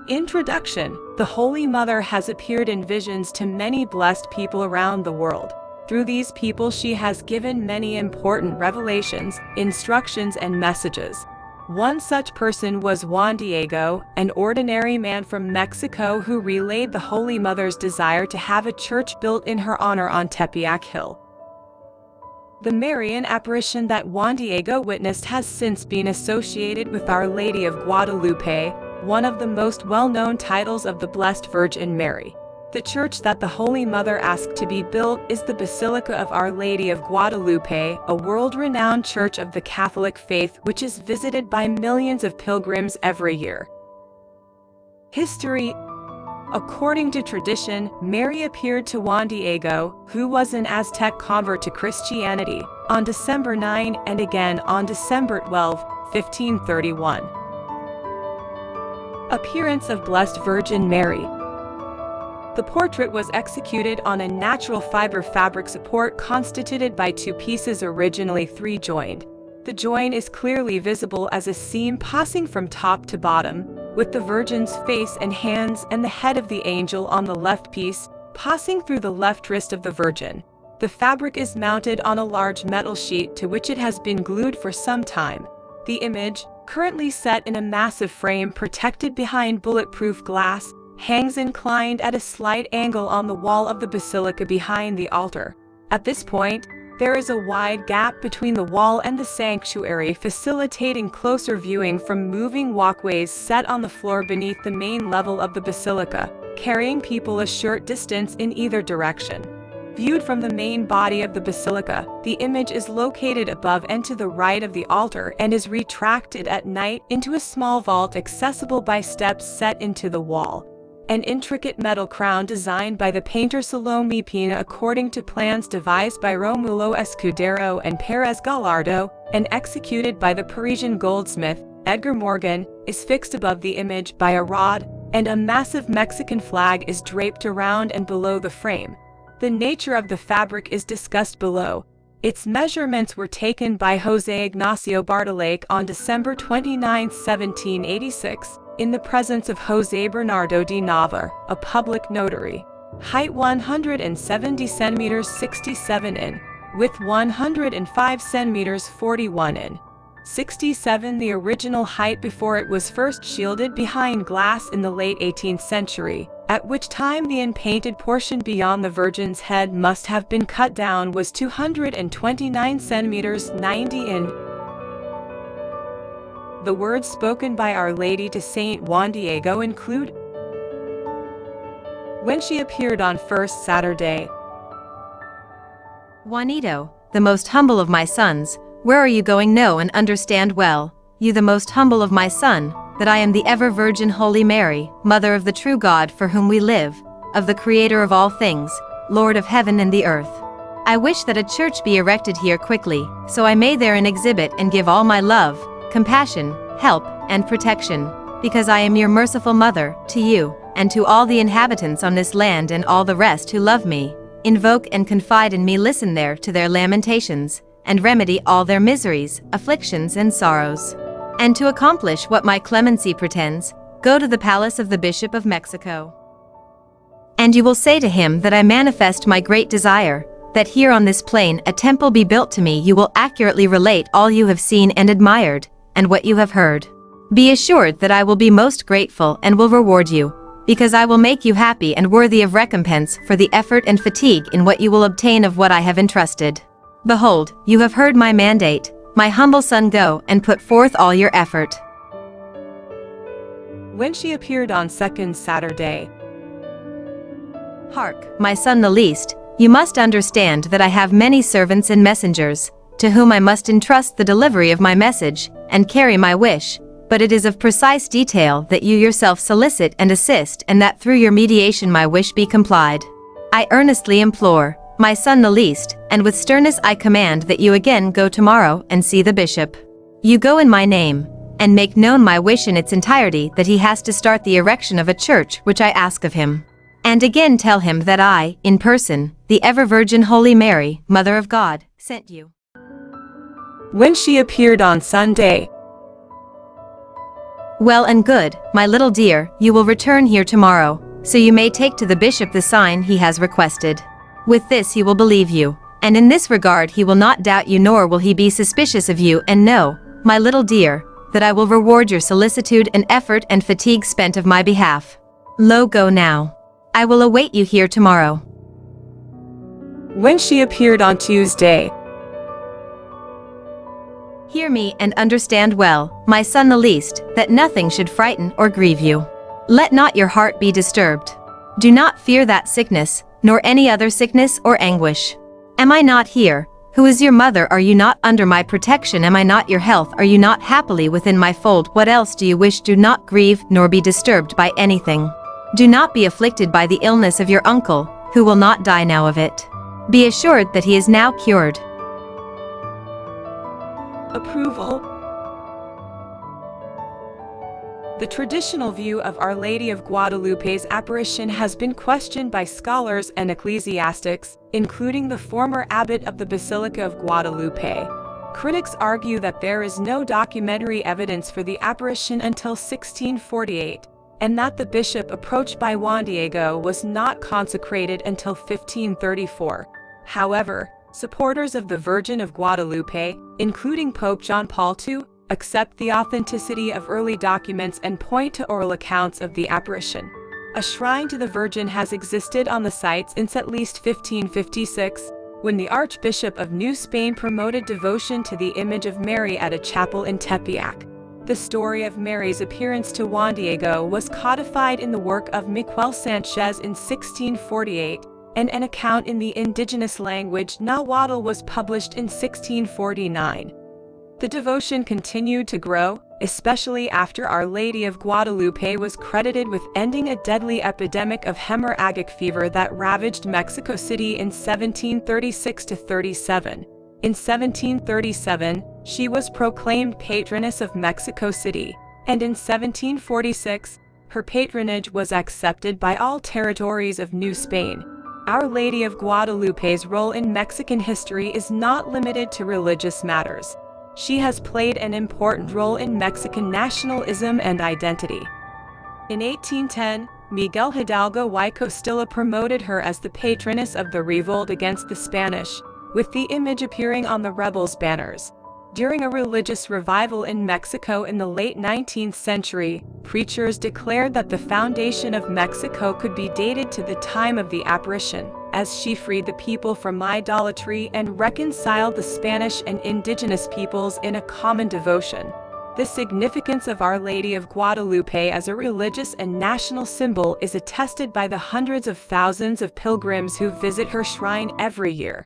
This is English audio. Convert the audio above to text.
Introduction. The Holy Mother has appeared in visions to many blessed people around the world. Through these people she has given many important revelations, instructions and messages. One such person was Juan Diego, an ordinary man from Mexico who relayed the Holy Mother's desire to have a church built in her honor on Tepeyac Hill. The Marian apparition that Juan Diego witnessed has since been associated with Our Lady of Guadalupe, one of the most well-known titles of the Blessed Virgin Mary. The church that the Holy Mother asked to be built is the Basilica of Our Lady of Guadalupe, a world-renowned church of the Catholic faith which is visited by millions of pilgrims every year. History. According to tradition, Mary appeared to Juan Diego, who was an Aztec convert to Christianity, on December 9 and again on December 12, 1531. Appearance of Blessed Virgin Mary. The portrait was executed on a natural fiber fabric support constituted by two pieces originally three-joined. The join is clearly visible as a seam passing from top to bottom, with the Virgin's face and hands and the head of the angel on the left piece, passing through the left wrist of the Virgin. The fabric is mounted on a large metal sheet to which it has been glued for some time. The image, currently set in a massive frame protected behind bulletproof glass, hangs inclined at a slight angle on the wall of the basilica behind the altar. At this point, there is a wide gap between the wall and the sanctuary, facilitating closer viewing from moving walkways set on the floor beneath the main level of the basilica, carrying people a short distance in either direction. Viewed from the main body of the basilica, the image is located above and to the right of the altar and is retracted at night into a small vault accessible by steps set into the wall. An intricate metal crown designed by the painter Salome Pina according to plans devised by Romulo Escudero and Perez Gallardo, and executed by the Parisian goldsmith, Edgar Morgan, is fixed above the image by a rod, and a massive Mexican flag is draped around and below the frame. The nature of the fabric is discussed below. Its measurements were taken by José Ignacio Bartolake on December 29, 1786, in the presence of José Bernardo de Nava, a public notary. Height 170 centimeters 67 in, width 105 centimeters 41 in. 67 the original height before it was first shielded behind glass in the late 18th century, at which time the unpainted portion beyond the Virgin's head must have been cut down, was 229 centimeters 90 in. The words spoken by Our Lady to Saint Juan Diego include: when she appeared on first Saturday. Juanito, the most humble of my sons, where are you going? Know and understand well, you the most humble of my son, that I am the ever-Virgin Holy Mary, Mother of the true God for whom we live, of the Creator of all things, Lord of heaven and the earth. I wish that a church be erected here quickly, so I may therein exhibit and give all my love, compassion, help, and protection, because I am your merciful mother, to you, and to all the inhabitants on this land and all the rest who love me, invoke and confide in me, listen there to their lamentations, and remedy all their miseries, afflictions and sorrows. And to accomplish what my clemency pretends, go to the palace of the Bishop of Mexico. And you will say to him that I manifest my great desire, that here on this plain a temple be built to me. You will accurately relate all you have seen and admired, and what you have heard. Be assured that I will be most grateful and will reward you, because I will make you happy and worthy of recompense for the effort and fatigue in what you will obtain of what I have entrusted. Behold, you have heard my mandate, my humble son, go and put forth all your effort. When she appeared on second Saturday. Hark, my son the least, you must understand that I have many servants and messengers, to whom I must entrust the delivery of my message, and carry my wish, but it is of precise detail that you yourself solicit and assist, and that through your mediation my wish be complied. I earnestly implore, my son the least, and with sternness I command that you again go tomorrow and see the bishop. You go in my name, and make known my wish in its entirety, that he has to start the erection of a church which I ask of him. And again tell him that I, in person, the ever-Virgin Holy Mary, Mother of God, sent you. When she appeared on Sunday. Well and good, my little dear, you will return here tomorrow, so you may take to the bishop the sign he has requested. With this he will believe you, and in this regard he will not doubt you nor will he be suspicious of you, and know, my little dear, that I will reward your solicitude and effort and fatigue spent of my behalf. Go now. I will await you here tomorrow. When she appeared on Tuesday, Hear me and understand well, my son the least, that nothing should frighten or grieve you. Let not your heart be disturbed. Do not fear that sickness, nor any other sickness or anguish. Am I not here? Who is your mother? Are you not under my protection? Am I not your health? Are you not happily within my fold? What else do you wish? Do not grieve nor be disturbed by anything. Do not be afflicted by the illness of your uncle, who will not die now of it. Be assured that he is now cured. approval. The traditional view of Our Lady of Guadalupe's apparition has been questioned by scholars and ecclesiastics, including the former abbot of the Basilica of Guadalupe. Critics argue that there is no documentary evidence for the apparition until 1648, and that the bishop approached by Juan Diego was not consecrated until 1534. However, supporters of the Virgin of Guadalupe, including Pope John Paul II, accept the authenticity of early documents and point to oral accounts of the apparition. A shrine to the Virgin has existed on the site since at least 1556, when the Archbishop of New Spain promoted devotion to the image of Mary at a chapel in Tepeyac. The story of Mary's appearance to Juan Diego was codified in the work of Miquel Sanchez in 1648, and an account in the indigenous language Nahuatl was published in 1649. The devotion continued to grow, especially after Our Lady of Guadalupe was credited with ending a deadly epidemic of hemorrhagic fever that ravaged Mexico City in 1736–37. In 1737, she was proclaimed patroness of Mexico City, and in 1746, her patronage was accepted by all territories of New Spain. Our Lady of Guadalupe's role in Mexican history is not limited to religious matters. She has played an important role in Mexican nationalism and identity. In 1810, Miguel Hidalgo y Costilla promoted her as the patroness of the revolt against the Spanish, with the image appearing on the rebels' banners. During a religious revival in Mexico in the late 19th century, preachers declared that the foundation of Mexico could be dated to the time of the apparition, as she freed the people from idolatry and reconciled the Spanish and indigenous peoples in a common devotion. The significance of Our Lady of Guadalupe as a religious and national symbol is attested by the hundreds of thousands of pilgrims who visit her shrine every year.